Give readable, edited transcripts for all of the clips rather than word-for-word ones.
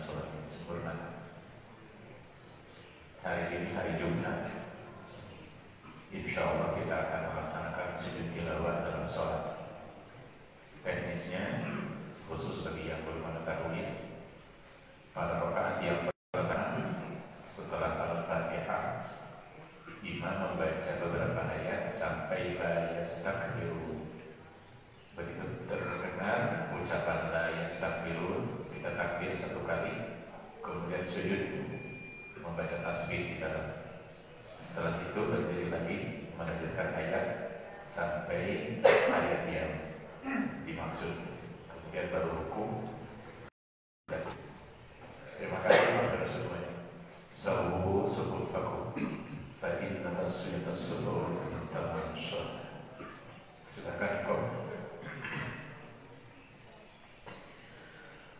sholat yang sempurna. Hari ini hari Jumat, insya Allah kita akan melaksanakan sujud tilawah dalam sholat. Teknisnya, khusus bagi yang belum mengetahui, pada rakaat yang pertama setelah Al-Fatihah, imam membaca beberapa ayat sampai la yastakbirun. Begitu terdengar ucapan la yastakbirun, kita takbir satu kali, kemudian sujud membaca tasbih di dalam. Setelah itu berdiri lagi melanjutkan ayat sampai ayat yang dimaksud, kemudian baru ruku. Terima kasih kepada semuanya. Sawu sukufakum fa inna tasfiyata sufur fi tamam syarh. Silakan kau.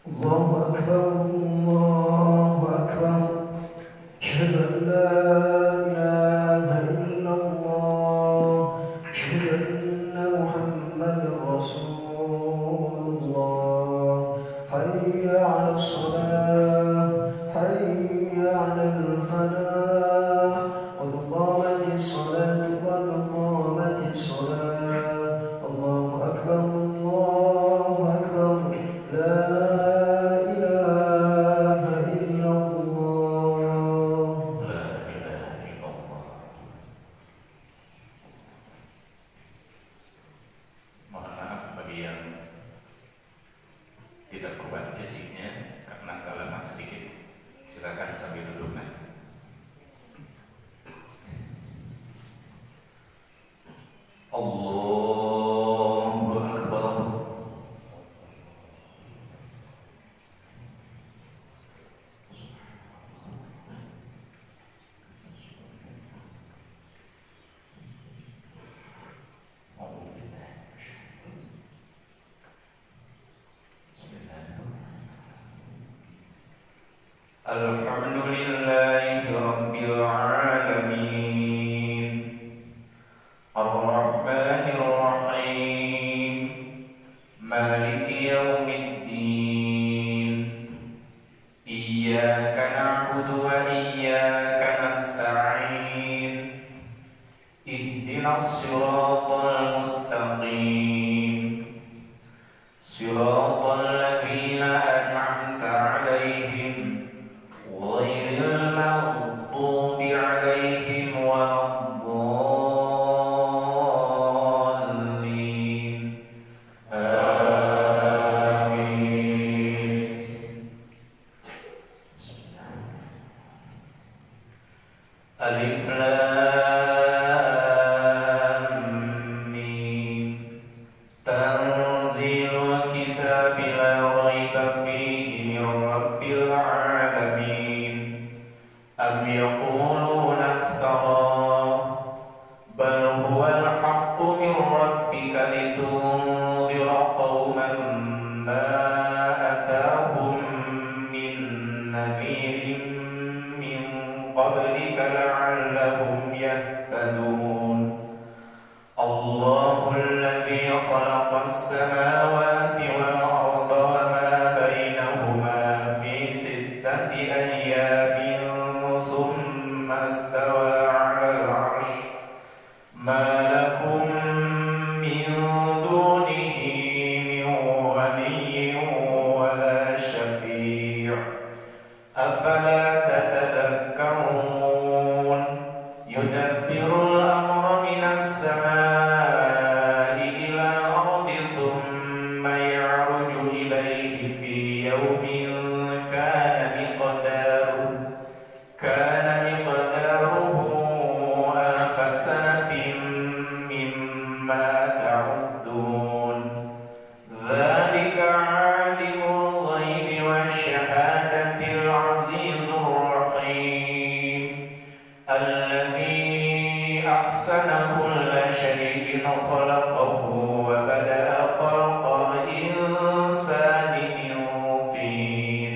Allahu akbar, Allahu akbar. Asyhadu an la ilaha illallah, asyhadu anna Muhammadar Rasulullah. Hayya 'alas shalah, hayya 'alal falah. Qad qamatis salatu, qad qamatis salah. Allahu akbar, Allahu akbar. La Alhamdulillahi Rabbil Alamin, Ar-Rahmanir Rahim, Maliki Yawmiddin. Iyyaka na'budu wa iyyaka nasta'in. Ihdinas siratal mustaqim, siratal ladzina an'amta 'alaihim ghairil maghdubi 'alaihim waladdallin. Amin. Alif Lam Mim. Tanzilul kitabi la raiba fihi min rabbil alamin. Am yaquluna iftara, bal huwal haqqu min rabbika litunzira qauman ma atahum min nadhirin min qablika la'allahum yahtadun. Allahu alladhi khalaqa as-samawati wal arda wa ma bainahuma fi sittati ayyamin thumma istawa 'alal 'arsy. Ma lakum min dunihi min waliyyin wa la shafi'. Afala tatadhakkarun. Yudabbirul amra minas samaa'i ilal ardi thumma ya'ruju ilayhi fi yawmin kana miqdaruhu alfa sanatin mimma ta'uddun. Dzalika 'alimul ghaibi wasyahadatil 'azizur rahim, alladzi ahsana kulla syai'in khalaqahu wa bada'a khalqal insani min tin,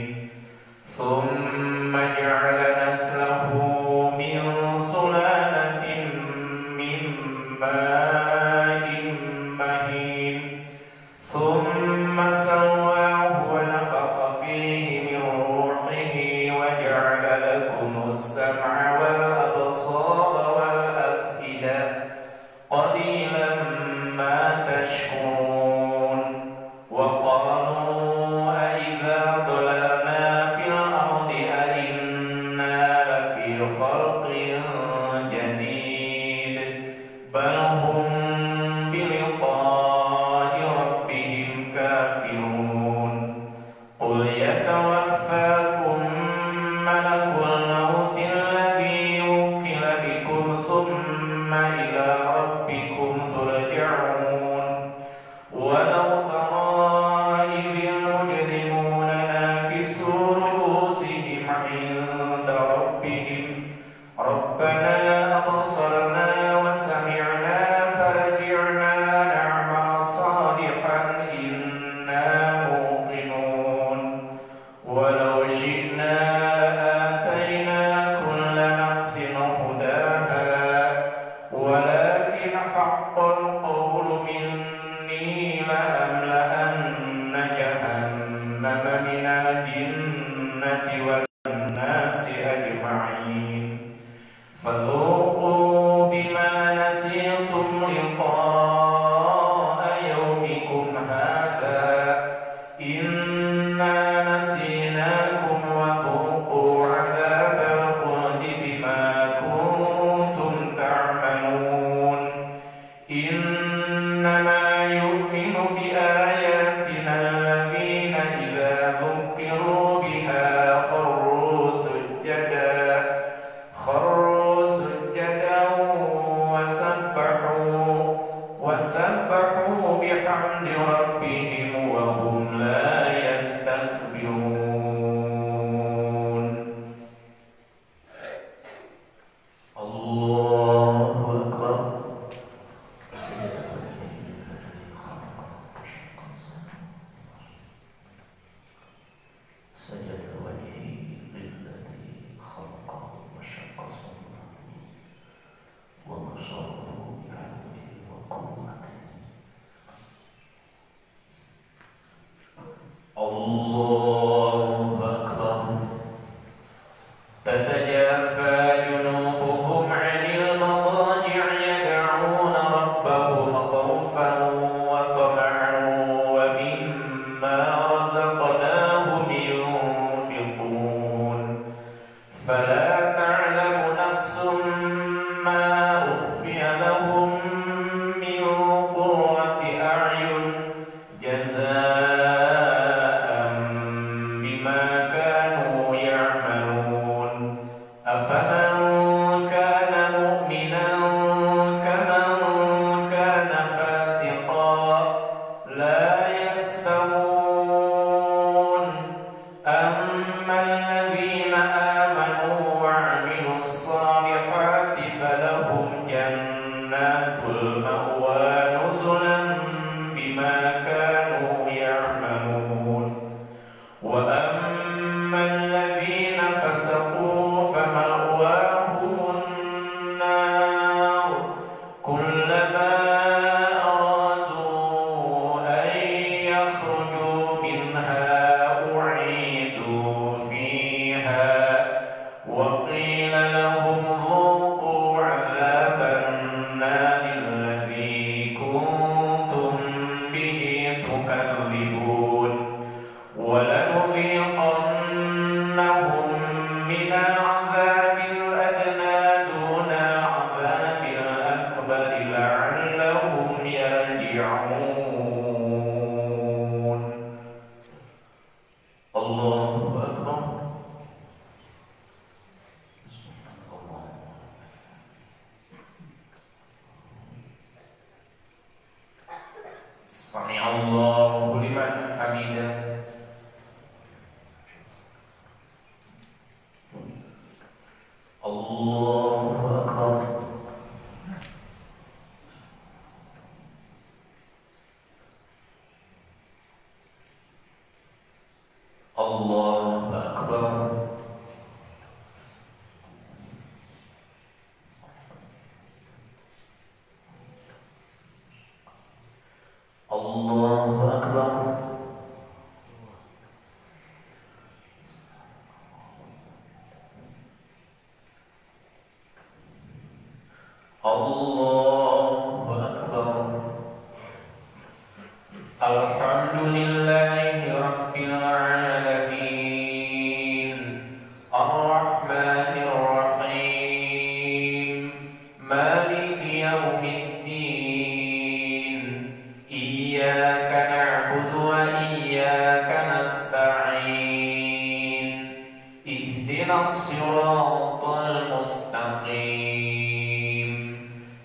thumma ja'ala naslahu min sulalatin min ma'in mahin, thumma sawwahu wa nafakha fihi min ruhi الله أكبر تتجافى جنوبهم عن المضاجع يدعون ربهم خوفا وطمعا ومما رزقناهم ينفقون فلا تعلم نفس ما أخفي لهم من قرة أعين جزاء بما كانوا يعملون أفمن كان مؤمنا كمن كان فاسقا لا يستوون أما الذين آمنوا وعملوا الصالحات فلهم جنات المأوى نزلا بما كانوا يعملون وأما الذين فسقوا فمأواهم النار كلما أرادوا أن يخرجوا منها أعيدوا فيها وقيل لهم ذوقوا عذاب النار الذي كنتم به تكذبون ولنذيقنهم من العذاب الأدنى دون العذاب الأكبر لعلهم يرجعون الله أكبر سمع الله لمن حمده الله أكبر الله أكبر الله أكبر الله أكبر الحمد لله رب العالمين الرحمن الرحيم مالك يوم الدين إياك نعبد وإياك نستعين اهدنا الصراط المستقيم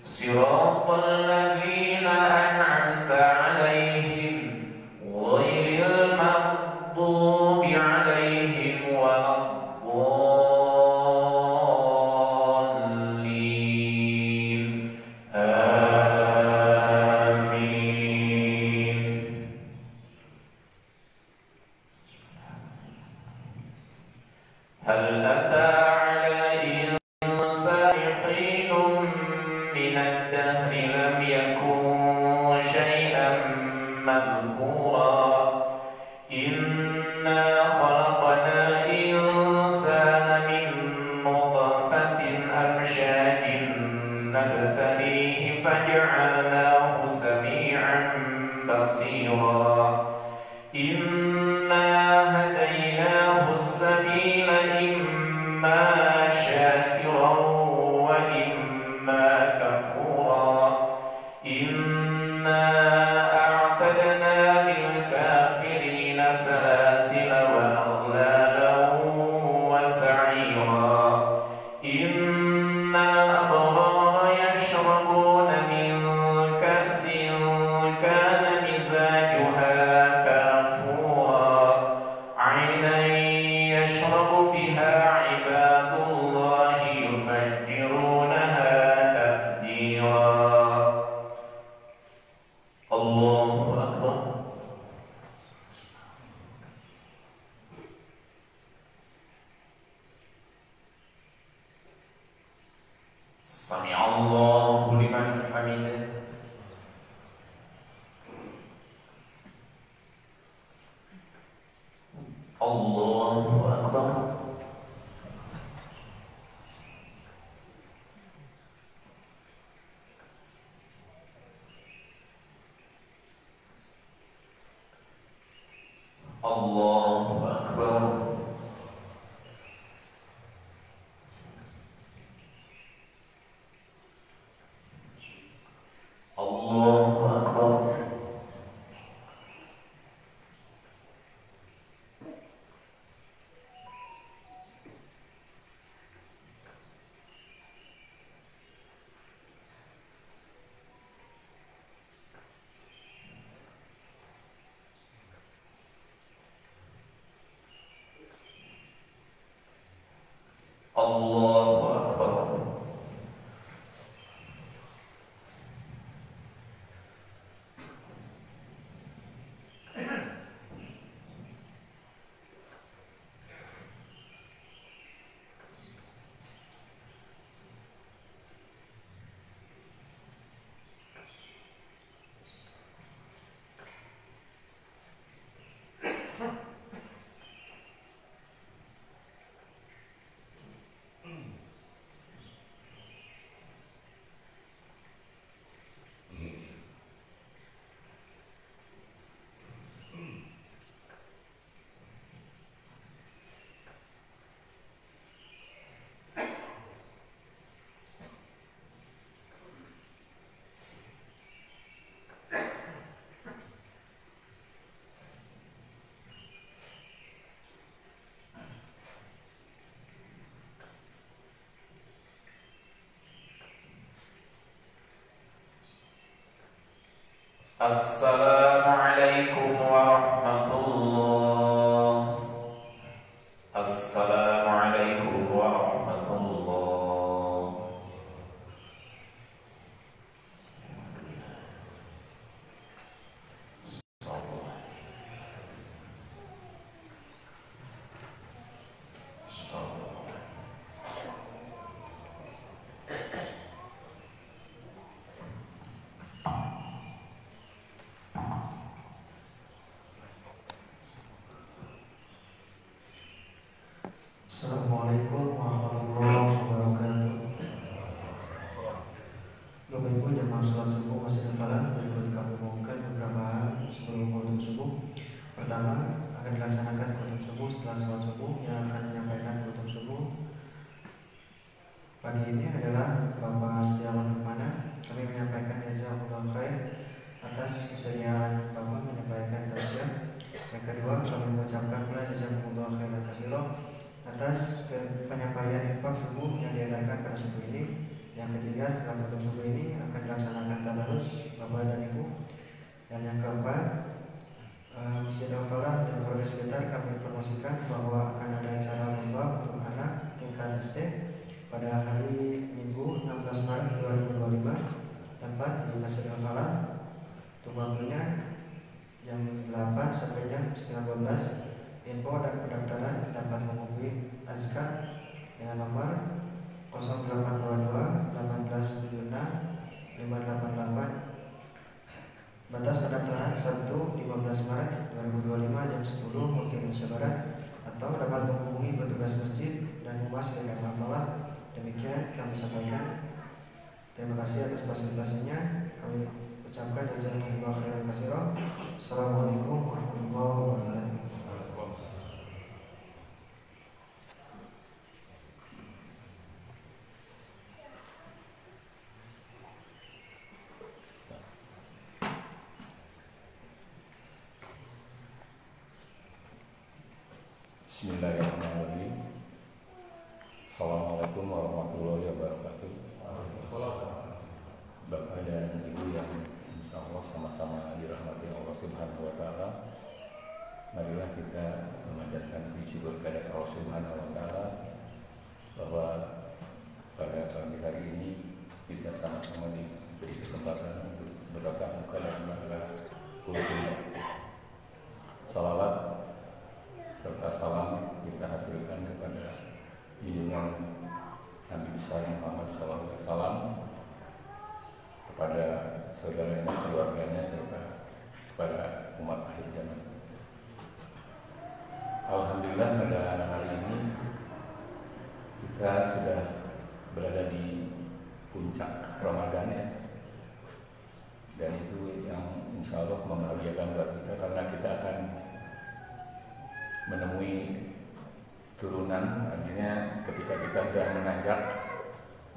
صراط الذين أنعمت عليهم غير المغضوب عليهم ولا الضالين آمين هل أتى على الإنسان حين من الدهر لم يكن شيئا مذكورا إنا خلقنا الإنسان من نطفة أمشاج نبتليه فجعلناه سميعا بصيرا إنا هديناه السبيل إما Allahu Akbar. Allahu Akbar. Allahu Akbar. Allahu Akbar. Assalamualaikum warahmatullah. Assalamualaikum warahmatullah. Assalamualaikum warahmatullahi wabarakatuh. Bapak Ibu jamaah sholat subuh Masjid Al-Falah, berikut kami mengumumkan beberapa hal sebelum khutbah subuh. Pertama, akan dilaksanakan khutbah subuh setelah sholat subuh. Yang akan menyampaikan khutbah subuh pagi ini adalah Bapak Setiawan Rumana. Kami menyampaikan jazakumullah khair atas kesediaan Bapak menyampaikan tausiah. Yang kedua, kami mengucapkan pula jazakumullah khairan katsiran atas penyampaian infak subuh yang diadakan pada subuh ini. Yang ketiga, setelah khutbah subuh ini akan dilaksanakan tadarus Bapak dan Ibu. Dan yang keempat, Masjid Al-Falah dan keluarga sekitar kami informasikan bahwa akan ada acara lomba untuk anak tingkat SD pada hari Minggu 16 Maret 2025, tempat di Masjid Al-Falah. Untuk waktunya jam 8 sampai jam setengah 12. Info dan pendaftaran dapat menghubungi Azka dengan nomor 0822 1876 588. Batas pendaftaran Sabtu 15 Maret 2025 jam 10 waktu Indonesia Barat, atau dapat menghubungi petugas masjid dan humas Yayasan Al-Falah. Demikian kami sampaikan. Terima kasih atas fasilitasinya. Kami ucapkan jazakumullah khairan katsiran. Assalamualaikum warahmatullahi wabarakatuh. Bismillahirrahmanirrahim. Assalamualaikum warahmatullahi wabarakatuh. Bapak dan Ibu yang insya Allah sama-sama dirahmati Allah Subhanahu wa Ta'ala, marilah kita memanjatkan puji syukur kepada Allah Subhanahu wa Ta'ala bahwa pada pagi hari ini kita sama-sama diberi kesempatan untuk bertatap muka dan berkumpul. Salawat serta salam kita haturkan kepada junjungan Nabi besar Muhammad SAW, kepada saudaranya, keluarganya, serta kepada umat akhir zaman. Alhamdulillah. puncak Ramadan ya. Dan itu yang insya Allah membahagiakan buat kita karena kita akan menemui turunan, artinya ketika kita sudah menanjak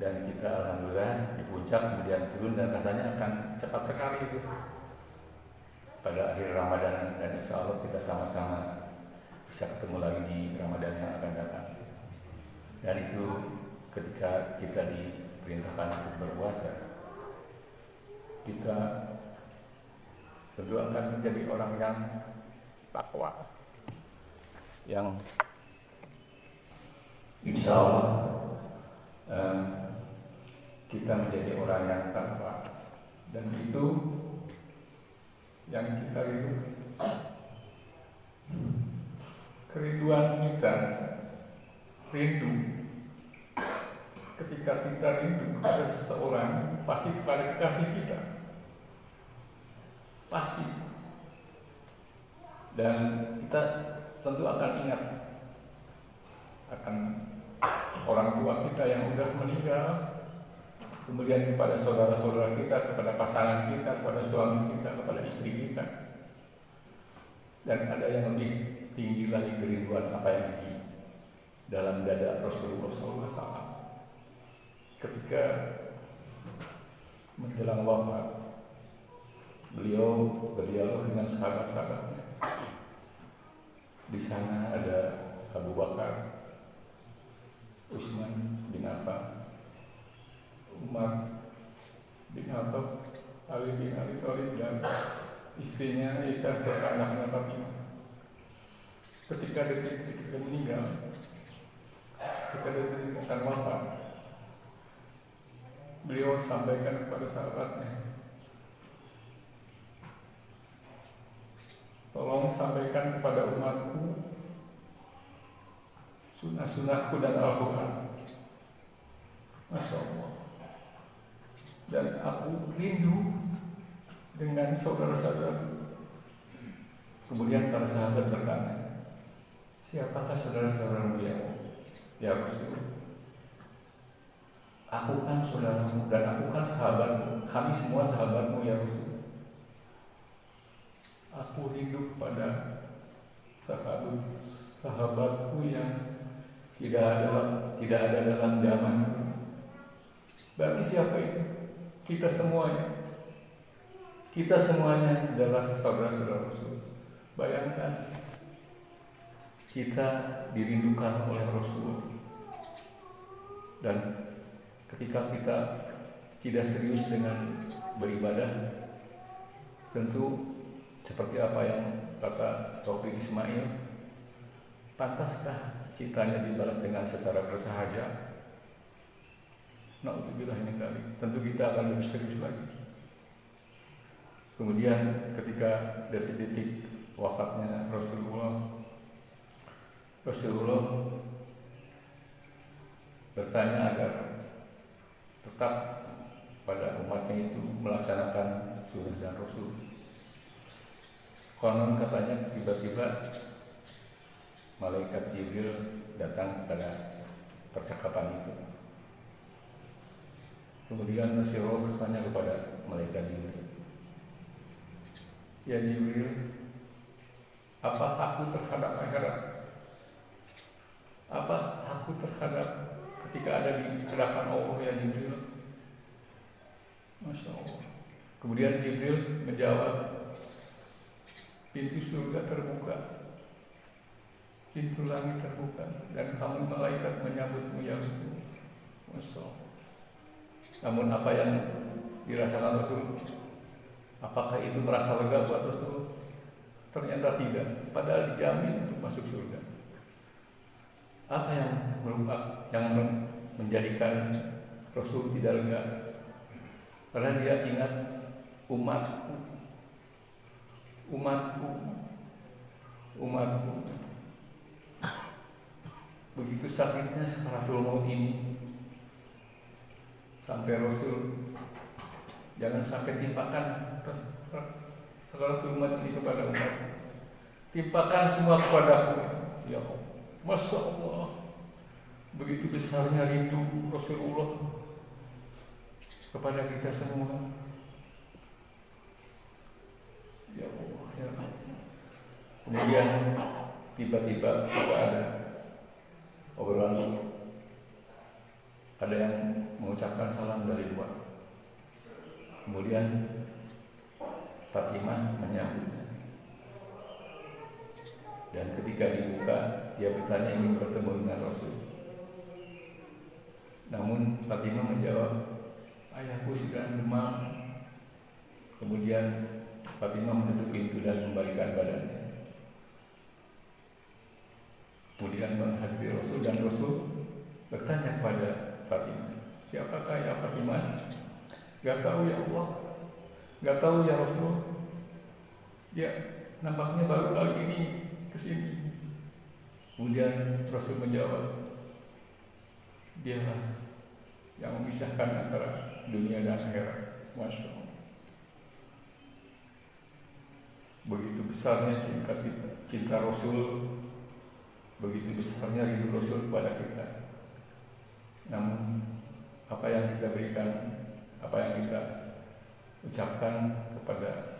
dan kita alhamdulillah di puncak kemudian turun dan rasanya akan cepat sekali itu pada akhir Ramadan, dan insya Allah kita sama-sama bisa ketemu lagi di Ramadan yang akan datang. Dan itu ketika kita diperintahkan untuk berpuasa, kita tentu akan menjadi orang yang takwa, yang insya Allah kita menjadi orang yang takwa, dan itu yang kita kerinduan kita, rindu ketika kita rindu kepada seseorang pasti kepada kekasih kita, pasti. Dan kita tentu akan ingat akan orang tua kita yang sudah meninggal, kemudian kepada saudara-saudara kita, kepada pasangan kita, kepada suami kita, kepada istri kita. Dan ada yang lebih tinggi lagi kerinduan apa yang di dalam dada Rasulullah SAW ketika menjelang wafat. Beliau berdialog dengan sahabat-sahabatnya. Di sana ada Abu Bakar, Utsman bin Affan, Umar bin Khattab, Ali bin Abi Thalib, dan istrinya Aisyah serta anaknya Fatimah. Ketika dia meninggal, ketika dia akan wafat, beliau sampaikan kepada sahabatnya, tolong sampaikan kepada umatku sunnah-sunnahku dan Al-Quran. Masya Allah. Dan aku rindu dengan saudara-saudaraku. Kemudian para sahabat bertanya, siapakah saudara-saudaramu ya Rasul? Aku kan saudaramu dan aku kan sahabatmu. Kami semua sahabatmu ya Rasul. Aku rindu kepada sahabatku yang tidak ada dalam zaman. Berarti siapa itu? Kita semuanya. Kita semuanya adalah saudara-saudara Rasul. Bayangkan kita dirindukan oleh Rasul, dan ketika kita tidak serius dengan beribadah, tentu seperti apa yang kata Taufik Ismail, pantaskah cintanya dibalas dengan secara bersahaja? Na'udzubillah min dzalik. Tentu kita akan lebih serius lagi. Kemudian ketika detik-detik wafatnya Rasulullah bertanya agar tetap pada umatnya itu melaksanakan sunnah dan Rasul. Konon katanya tiba-tiba malaikat Jibril datang pada percakapan itu. Kemudian Rasulullah bertanya kepada malaikat Jibril, ya Jibril, apa hakku terhadap akhirat? Apa hakku terhadap ketika ada di hadapan Allah ya Jibril? Masya Allah. Kemudian Jibril menjawab, pintu surga terbuka, pintu langit terbuka, dan kamu malaikat menyambutmu ya Rasul. Masya Allah. Namun apa yang dirasakan Rasul, apakah itu merasa lega buat Rasul? Ternyata tidak, padahal dijamin untuk masuk surga. Apa yang menjadikan Rasul tidak lega? Karena dia ingat umatku. Begitu sakitnya sakaratul maut ini, sampai Rasul jangan sampai timpakan sakaratul maut ini kepada umat. Timpakan semua kepadaku, ya Allah. Masya Allah, begitu besarnya rindu Rasulullah kepada kita semua. Ya Allah, ya Allah. Kemudian tiba-tiba kita ada obrolan, ada yang mengucapkan salam dari luar. Kemudian Fatimah menyambutnya. Dan ketika dibuka, dia bertanya ingin bertemu dengan Rasul. Namun Fatimah menjawab, ayahku sedang demam. Kemudian Fatimah menutup pintu dan membalikan badannya. Kemudian menghadapi Rasul dan Rasul bertanya kepada Fatimah, siapakah ya Fatimah? Gak tahu ya Allah, gak tahu ya Rasul. Dia nampaknya baru kali ini kesini. Kemudian Rasul menjawab, dialah yang memisahkan antara dunia dan akhirat. Masya Allah. Begitu besarnya cinta kita, cinta Rasul, begitu besarnya rindu Rasul kepada kita. Namun apa yang kita berikan, apa yang kita ucapkan kepada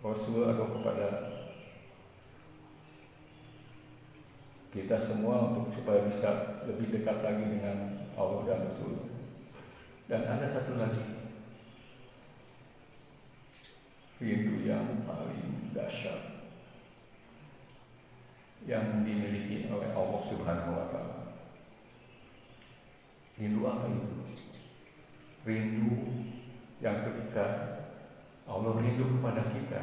Rasul atau kepada kita semua untuk supaya bisa lebih dekat lagi dengan Allah dan Rasul. Dan ada satu lagi rindu yang paling dahsyat yang dimiliki oleh Allah Subhanahu wa Ta'ala. Rindu apa itu? Rindu yang ketika Allah rindu kepada kita,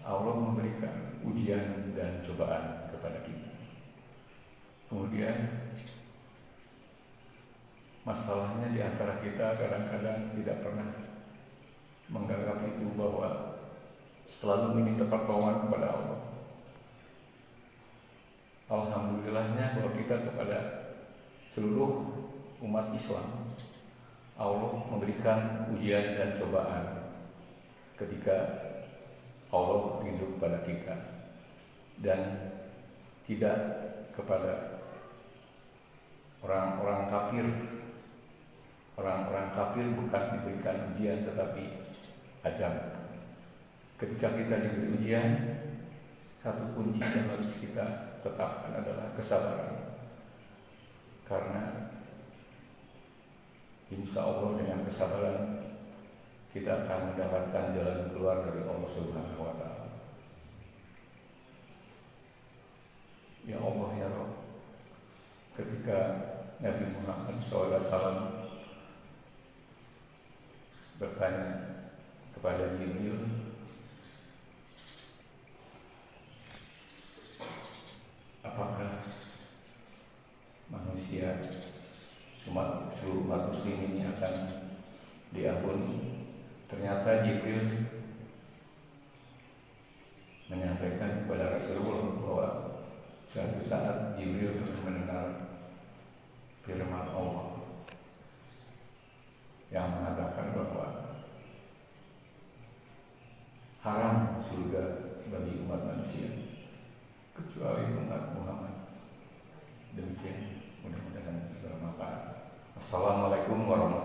Allah memberikan ujian dan cobaan kepada kita. Kemudian masalahnya di antara kita kadang-kadang tidak pernah menganggap itu bahwa selalu meminta pertolongan kepada Allah. Alhamdulillahnya bahwa kita kepada seluruh umat Islam, Allah memberikan ujian dan cobaan ketika Allah rindu kepada kita, dan tidak kepada orang-orang kafir. Orang-orang kafir bukan diberikan ujian tetapi ajab. Ketika kita diberi ujian, satu kunci yang harus kita tetapkan adalah kesabaran. Karena insya Allah dengan kesabaran kita akan mendapatkan jalan keluar dari Allah Subhanahu wa Ta'ala. Ya Allah ya Rabb, ketika Nabi Muhammad SAW bertanya kepada Jibril, apakah manusia seluruh umat muslim ini akan diampuni? Ternyata Jibril menyampaikan kepada Rasulullah bahwa suatu saat Jibril pernah mendengar firman Allah yang mengatakan bahwa haram surga bagi umat manusia kecuali umat Muhammad. Demikian, mudah-mudahan bermanfaat. Assalamualaikum warahmatullahi wabarakatuh.